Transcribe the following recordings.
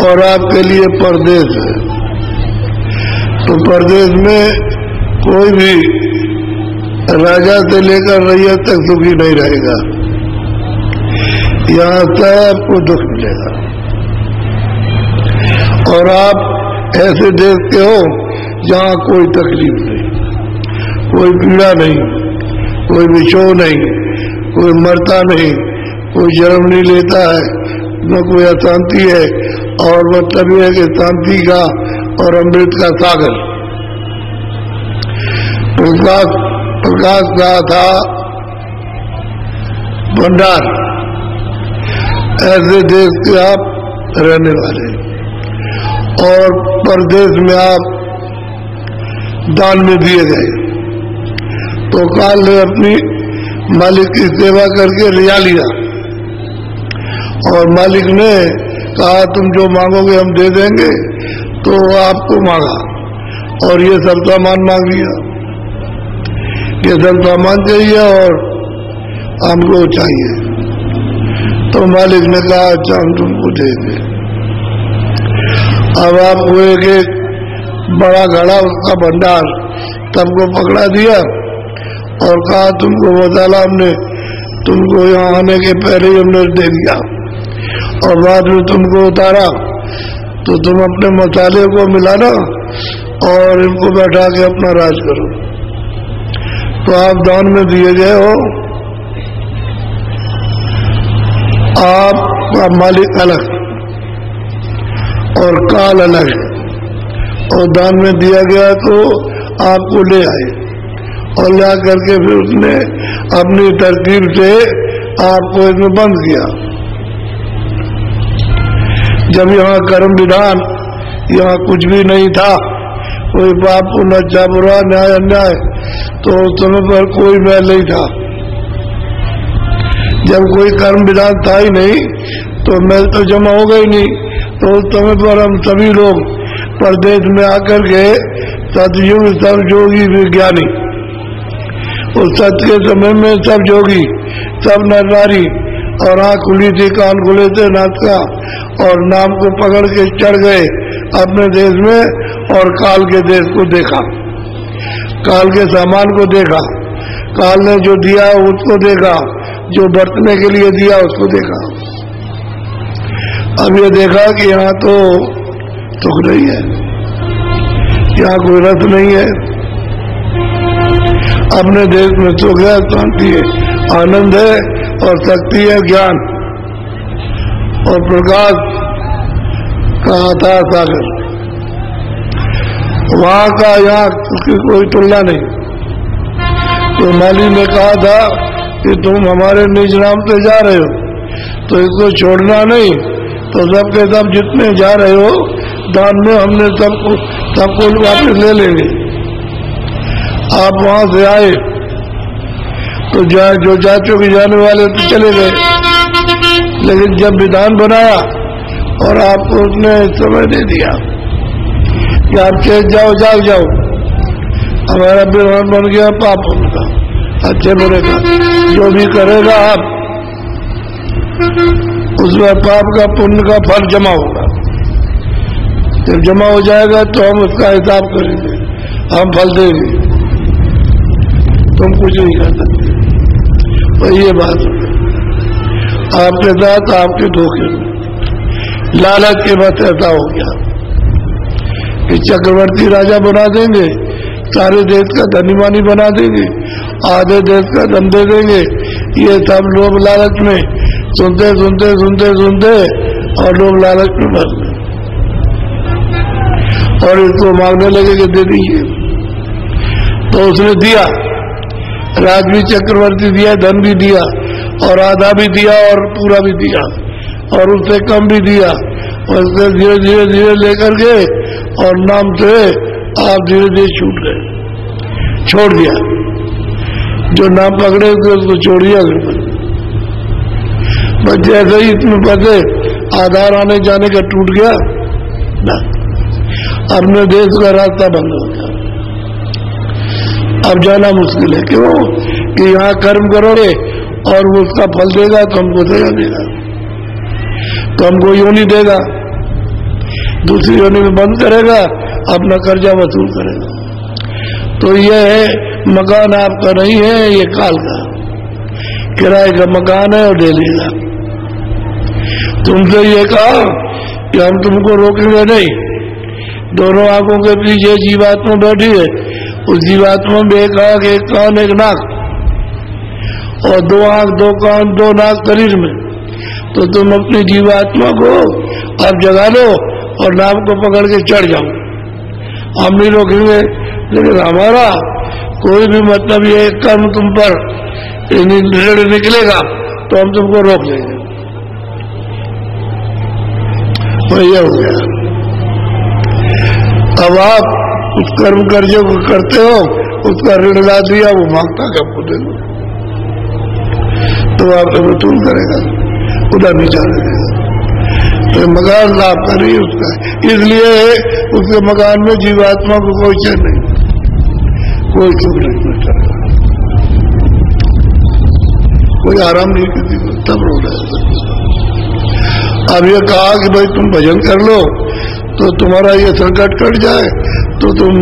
और आपके लिए परदेश है। तो परदेश में कोई भी राजा से लेकर रैयत तक सुखी नहीं रहेगा, यहाँ सबको दुख मिलेगा। और आप ऐसे देश के हो जहाँ कोई तकलीफ नहीं, कोई पीड़ा नहीं, कोई विक्षोभ नहीं, कोई मरता नहीं, कोई जन्म नहीं लेता है, न कोई अशांति है। और मतलब यह है कि शांति का और अमृत का सागर। प्रकाश कहा था भंडार, ऐसे देश के आप रहने वाले। और परदेश में आप दान में दिए गए। तो काल ने अपनी मालिक की सेवा करके रिया लिया और मालिक ने कहा तुम जो मांगोगे हम दे देंगे। तो आपको मांगा और ये सब सामान मांग लिया, ये सब सामान चाहिए और हमको चाहिए। तो मालिक ने कहा अच्छा हम तुमको दे दें। अब आपको एक बड़ा घड़ा उसका भंडार सबको पकड़ा दिया और कहा तुमको मसाला हमने तुमको यहाँ आने के पहले ही हमने दे दिया और बाद में तुमको उतारा, तो तुम अपने मसाले को मिलाना और इनको बैठा के अपना राज करो। तो आप दान में दिए गए हो, आपका मालिक अलग और काल अलग, और दान में दिया गया तो आपको ले आए और ला करके फिर उसने अपनी तरकीब से आपको इसमें बंद किया। जब यहाँ कर्म विधान यहाँ कुछ भी नहीं था, कोई पाप पुण्य अच्छा बुरा न्याय अन्याय, तो उस समय पर कोई मैल नहीं था। जब कोई कर्म विधान था ही नहीं तो मैल तो जमा हो गई नहीं। तो उस समय पर हम सभी लोग परदेश में आकर के सतयुग सब जोगी विज्ञानी, उस सत्य के समय में सब जोगी सब नरनारी, और आँख खुली थी कान खुले थे नाथ का, और नाम को पकड़ के चढ़ गए अपने देश में और काल के देश को देखा, काल के सामान को देखा, काल ने जो दिया उसको देखा, जो बरतने के लिए दिया उसको देखा। अब ये देखा कि यहाँ तो सुख नहीं है, यहाँ कोई रस नहीं है, अपने देश में सुख है, शांति है, आनंद है और शक्ति है, ज्ञान और प्रकाश का था सागर। वहाँ का यहाँ उसकी कोई तुलना नहीं। तो माली ने कहा था कि तुम हमारे निज नाम से जा रहे हो तो इसको छोड़ना नहीं, तो सबके सब जितने जा रहे हो दान में हमने सबको वापस ले लेंगे। आप वहां से आए तो जो जा चुके जाने वाले तो चले गए, लेकिन जब विधान बनाया और आपको उसने समय दे दिया कि आप चेत जाओ जाग जाओ, हमारा विधान बन गया पाप होगा अच्छे बुरे का, जो भी करेगा आप उसमें पाप का पुण्य का फल जमा होगा। जब जमा हो जाएगा तो हम उसका हिसाब करेंगे, हम फल देंगे, तुम कुछ नहीं कर सकते। तो ये बात आपके साथ आपके धोखे में लालच के बस ऐसा हो गया कि चक्रवर्ती राजा बना देंगे, सारे देश का धनीमानी बना देंगे, आधे देश का धन दे देंगे। ये सब लोग लालच में सुनते सुनते सुनते सुनते और लोग लालच में बस गए और इसको मांगने लगे कि दे दीजिए। तो उसने दिया, राज भी चक्रवर्ती दिया, धन भी दिया और आधा भी दिया और पूरा भी दिया और उससे कम भी दिया, और उससे धीरे धीरे धीरे लेकर के और नाम से आप धीरे धीरे छूट गए, छोड़ दिया। जो नाम पकड़े उसको छोड़ दिया। बस जैसे ही इसमें फंसे आधार आने जाने का टूट गया ना, अपने देश का रास्ता बंद हो गया। अब जाना मुश्किल है। क्यों? कि यहाँ कर्म करोगे और वो उसका फल देगा तो हमको सजा देगा, तो हमको यूं नहीं देगा, दूसरी योनि में बंद करेगा, अपना कर्जा वसूल करेगा। तो ये मकान आपका नहीं है, ये काल का किराए का मकान है और दे लेगा। तुमसे ये कहा कि हम तुमको रोकेंगे नहीं। दोनों आंखों के पीछे जीवात्मा बैठी है, उस जीवात्मा में एक आंख, एक कान, एक नाक, और दो आंख, दो कान, दो नाक शरीर में। तो तुम अपनी जीवात्मा को आप जगा लो और नाम को पकड़ के चढ़ जाओ। हम नहीं रोकेंगे, लेकिन हमारा कोई भी मतलब ये कर्म तुम पर निकलेगा तो हम तुमको रोक लेंगे। तो ये हो गया। अब आप उस कर्म कर्जे को करते हो, उसका ऋण ला दिया, वो मांगता कि आपको दे दो, तो आपसे वसूल करेगा, उधर नहीं जाने। तो मकान लाभ करिए उसका, इसलिए उसके मकान में जीवात्मा को कोई चैन नहीं, कोई सुख नहीं मिलता, कोई आराम नहीं किसी को, तब रो रहा है। अब ये कहा कि भाई तुम भजन कर लो तो तुम्हारा ये संकट कट जाए, तो तुम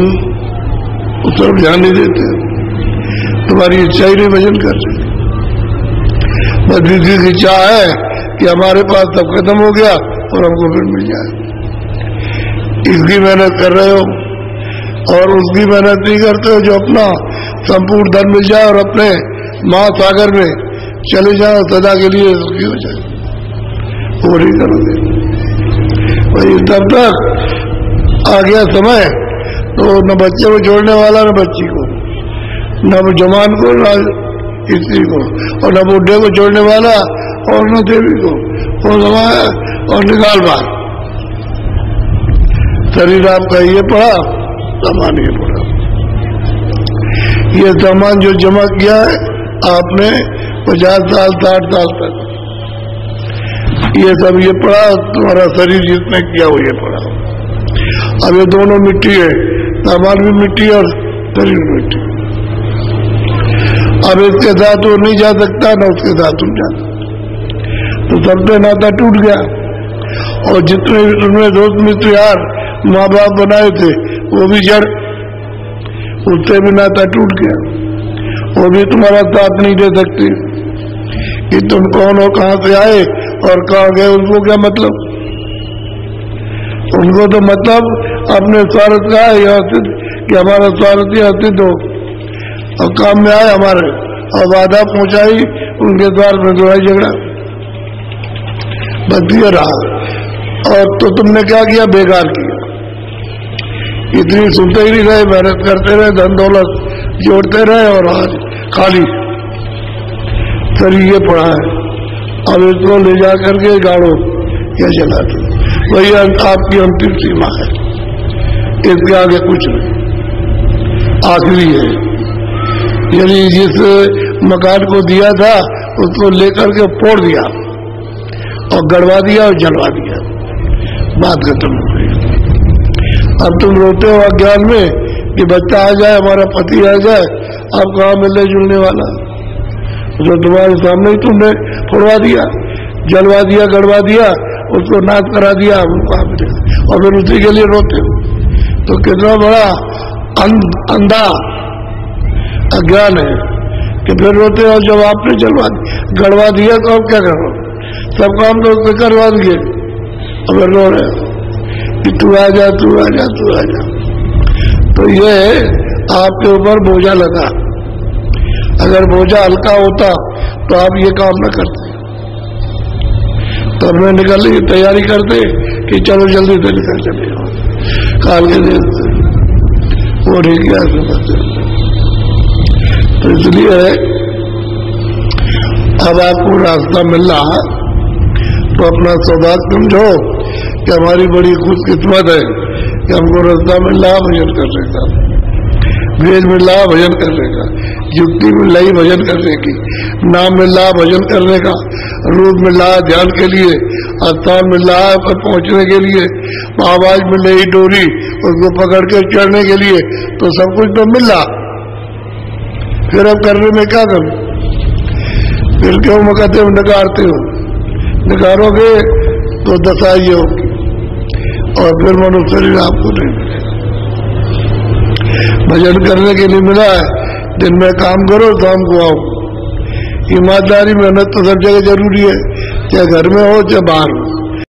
उस तरफ ध्यान नहीं देते, तुम्हारी इच्छा ही नहीं भजन कर रही। बस किसी की इच्छा है कि हमारे पास सब खत्म हो गया और हमको फिर मिल जाए। इसकी मेहनत कर रहे हो और उसकी मेहनत नहीं करते हो जो अपना संपूर्ण धन मिल जाए और अपने महासागर में चले जाओ, सदा के लिए सुखी हो जाए, वो नहीं करोगे। वही तब तक आ गया समय तो न बच्चे को छोड़ने वाला, न बच्ची को, न जवान को, न स्त्री को, और न बुढ़े को छोड़ने वाला और न देवी को। वो समय और निकाल बात, शरीर आपका ये पड़ा, सामान ये पड़ा। ये सामान जो जमा किया है आपने 50 साल 60 साल तक, ये सब ये पड़ा, तुम्हारा शरीर जिसने किया वो ये पड़ा। अब ये दोनों मिट्टी है, सामान भी मिट्टी और शरीर भी मिट्टी। अब इसके साथ वो नहीं जा सकता, ना उसके साथ तुम जा सकते, तो सबसे नाता टूट गया। और जितने भी तुमने दोस्त मित्र यार माँ बाप बनाए थे वो भी जड़, उससे भी नाता टूट गया, वो भी तुम्हारा साथ नहीं दे सकते कि तुम कौन हो, कहाँ से आए और कहाँ गए, उनको क्या मतलब। उनको तो मतलब अपने स्वार्थ का है यह सिद्ध कि हमारा स्वार्थ यह सिद्ध हो, और काम में आए हमारे और बाधा पहुंचाई उनके स्वार्थ में, लड़ाई झगड़ा बस ये रहा। और तो तुमने क्या किया, बेकार किया। इतनी सुनते ही नहीं रहे, मेहनत करते रहे, धन दौलत जोड़ते रहे, और आज खाली शरीर ये पड़ा है। अब इसको ले जा करके गाड़ो या जलाते, वही आपकी अंतिम सीमा है, इसके आगे कुछ नहीं, आखिरी है। यानी जिस मकान को दिया था उसको लेकर के फोड़ दिया और गड़वा दिया और जलवा दिया, बात खत्म हो गई। अब तुम रोते हो अज्ञान में कि बच्चा आ जाए, हमारा पति आ जाए, अब कहाँ मिलने जुलने वाला, जो तुम्हारे सामने ही तुमने फोड़वा दिया, जलवा दिया, गड़वा दिया, उसको नाश करा दिया, उनको और फिर उसी के लिए रोते हो। तो कितना बड़ा अंधा अज्ञान है कि फिर रोते हो। जब आपने जलवा गड़वा दिया तो अब क्या करो, सब काम तो उससे करवा दिए, अब रो रहे हो कि तू आ जा, तू आ जा, तू आ जा। तो ये आपके ऊपर बोझा लगा। अगर बोझा हल्का होता तो आप ये काम न करते, तो हमने निकलने की तैयारी करते कि चलो जल्दी से निकल चले काल के दिन से, वो नहीं किया समझते। तो इसलिए अब आपको रास्ता मिल रहा तो अपना सौभाग्य समझो कि हमारी बड़ी खुशकिस्मत है कि हमको रास्ता मिल रहा भजन करने का, वेद मिल रहा भजन करने का, युक्ति मिल रही भजन करने की, नाम मिल रहा भजन करने का, रूप मिल रहा ध्यान के लिए, स्थान मिल रहा पर पहुंचने के लिए, आवाज मिल रही डोरी उसको पकड़ के चढ़ने के लिए, तो सब कुछ तो मिल रहा। फिर अब करने में क्या करूं, फिर क्यों कहते हो नकारते हो, नकारोगे तो दशा ये होगी। और फिर मनुष्य शरीर आपको नहीं मिलेगा। भजन करने के लिए मिला है, दिन में काम करो, शाम को आओ। ईमानदारी मेहनत तो सब जगह जरूरी है, चाहे घर में हो चाहे बाहर हो।